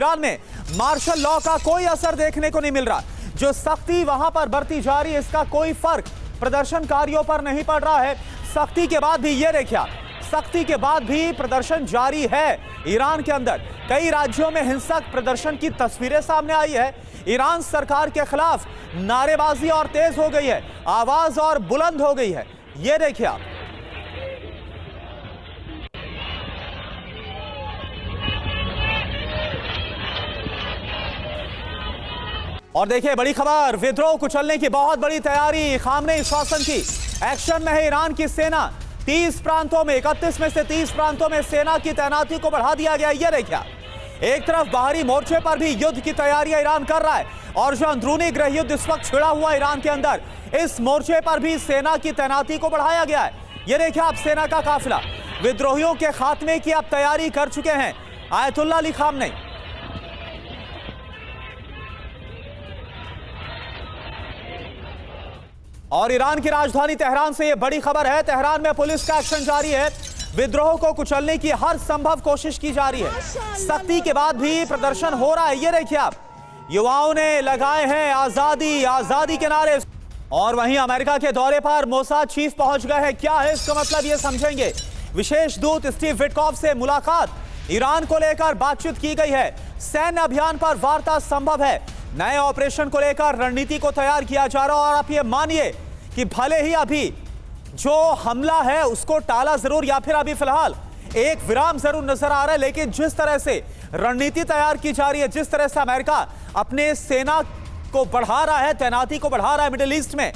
Iran में martial law का कोई असर देखने को नहीं मिल रहा। जो सख्ती वहां पर बरती जा रही है, इसका कोई फर्क प्रदर्शनकारियों पर नहीं पड़ रहा है। सख्ती के बाद भी ये देखिए, सख्ती के बाद भी प्रदर्शन जारी है ईरान के अंदर। कई राज्यों में हिंसक प्रदर्शन की तस्वीरें सामने आई है। ईरान सरकार के खिलाफ नारेबाजी और तेज हो गई है, आवाज और बुलंद हो गई है। ये देखिए आप। और देखिए बड़ी खबर, विद्रोह कुचलने की बहुत बड़ी तैयारी खामनेई शासन की। एक्शन में है ईरान की सेना। 30 प्रांतों में, 31 में से 30 प्रांतों में सेना की तैनाती को बढ़ा दिया गया। ये देखिए, एक तरफ बाहरी मोर्चे पर भी युद्ध की तैयारियां ईरान कर रहा है, और जो अंदरूनी गृह युद्ध इस वक्त छिड़ा हुआ ईरान के अंदर, इस मोर्चे पर भी सेना की तैनाती को बढ़ाया गया है। ये देखिए आप, सेना का काफिला विद्रोहियों के खात्मे की अब तैयारी कर चुके हैं आयतुल्लाह अली खामनेई। और ईरान की राजधानी तेहरान से यह बड़ी खबर है। तेहरान में पुलिस का एक्शन जारी है। विद्रोह को कुचलने की हर संभव कोशिश की जा रही है। सख्ती के बाद भी प्रदर्शन हो रहा है। ये देखिए आप, युवाओं ने लगाए हैं आजादी आजादी के नारे। और वहीं अमेरिका के दौरे पर मोसाद चीफ पहुंच गए हैं। क्या है इसका मतलब, ये समझेंगे। विशेष दूत स्टीव विटकॉफ से मुलाकात, ईरान को लेकर बातचीत की गई है। सैन्य अभियान पर वार्ता संभव है। नए ऑपरेशन को लेकर रणनीति को तैयार किया जा रहा है। और आप ये मानिए कि भले ही अभी जो हमला है उसको टाला जरूर, या फिर अभी फिलहाल एक विराम जरूर नजर आ रहा है, लेकिन जिस तरह से रणनीति तैयार की जा रही है, जिस तरह से अमेरिका अपने सेना को बढ़ा रहा है, तैनाती को बढ़ा रहा है मिडिल ईस्ट में,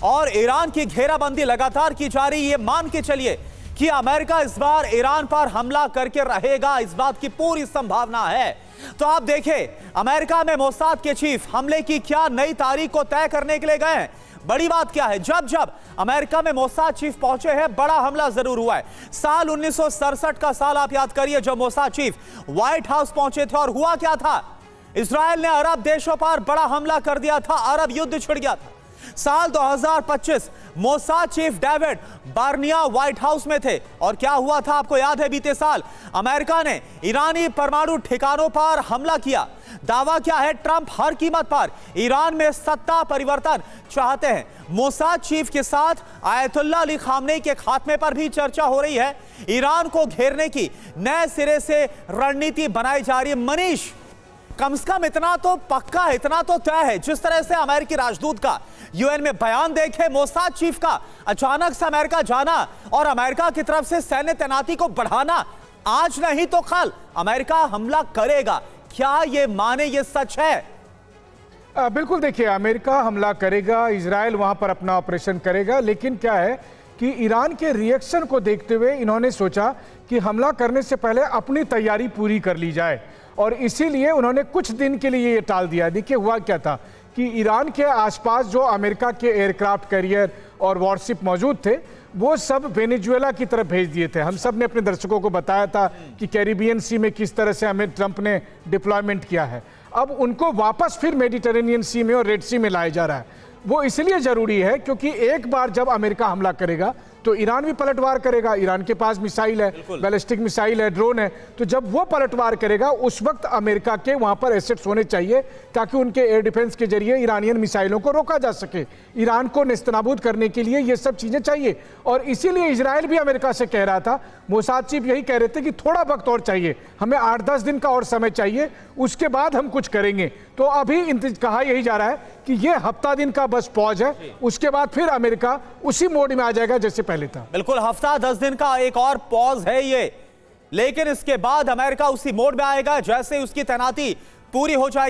और ईरान की घेराबंदी लगातार की जा रही है, ये मान के चलिए कि अमेरिका इस बार ईरान पर हमला करके रहेगा, इस बात की पूरी संभावना है। तो आप देखें, अमेरिका में मोसाद के चीफ हमले की क्या नई तारीख को तय करने के लिए गए हैं। बड़ी बात क्या है, जब जब अमेरिका में मोसाद चीफ पहुंचे हैं, बड़ा हमला जरूर हुआ है। साल 1967 का साल आप याद करिए, जब मोसाद चीफ व्हाइट हाउस पहुंचे थे, और हुआ क्या था, इजराइल ने अरब देशों पर बड़ा हमला कर दिया था, अरब युद्ध छिड़ गया था। साल 2025 Mossad chief David Barnea white house में थे, और क्या हुआ था आपको याद है, बीते साल अमेरिका ने ईरानी परमाणु ठिकानों पर हमला किया। दावा क्या है, ट्रंप हर कीमत पर ईरान में सत्ता परिवर्तन चाहते हैं। मोसाद चीफ के साथ आयतुल्लाह अली खामनेई के खात्मे पर भी चर्चा हो रही है। ईरान को घेरने की नए सिरे से रणनीति बनाई जा रही है। मनीष, कम से कम इतना तो पक्का, इतना तो तय है, जिस तरह से अमेरिकी राजदूत का यूएन में बयान देखे, मोसाद चीफ का अचानक से अमेरिका जाना और अमेरिका की तरफ से सैन्य तैनाती को बढ़ाना, आज नहीं तो कल अमेरिका हमला करेगा। क्या ये माने, ये सच है? बिल्कुल, देखिए, अमेरिका हमला करेगा, इजराइल वहां पर अपना ऑपरेशन करेगा, लेकिन क्या है कि ईरान के रिएक्शन को देखते हुए इन्होंने सोचा कि हमला करने से पहले अपनी तैयारी पूरी कर ली जाए, और इसीलिए उन्होंने कुछ दिन के लिए ये टाल दिया। देखिए हुआ क्या था कि ईरान के आसपास जो अमेरिका के एयरक्राफ्ट कैरियर और वॉरशिप मौजूद थे, वो सब वेनेजुएला की तरफ भेज दिए थे। हम सब ने अपने दर्शकों को बताया था कि कैरिबियन सी में किस तरह से हमें ट्रंप ने डिप्लॉयमेंट किया है। अब उनको वापस फिर मेडिटेरेनियन सी में और रेड सी में लाया जा रहा है। वो इसलिए ज़रूरी है क्योंकि एक बार जब अमेरिका हमला करेगा तो ईरान भी पलटवार करेगा। ईरान के पास मिसाइल है, बैलिस्टिक मिसाइल है, ड्रोन है, तो जब वो पलटवार करेगा उस वक्त अमेरिका के वहाँ पर एसेट्स होने चाहिए ताकि उनके एयर डिफेंस के जरिए ईरानियन मिसाइलों को रोका जा सके। ईरान को नेस्तनाबूद करने के लिए ये सब चीज़ें चाहिए, और इसीलिए इजराइल भी अमेरिका से कह रहा था, मोसाद चीफ यही कह रहे थे कि थोड़ा वक्त और चाहिए, हमें 8-10 दिन का और समय चाहिए, उसके बाद हम कुछ करेंगे। तो अभी कहा यही जा रहा है कि ये हफ्ता दिन का बस पॉज है, उसके बाद फिर अमेरिका उसी मोड में आ जाएगा जैसे पहले था। बिल्कुल, हफ्ता 10 दिन का एक और पॉज है ये, लेकिन इसके बाद अमेरिका उसी मोड में आएगा जैसे उसकी तैनाती पूरी हो जाएगी।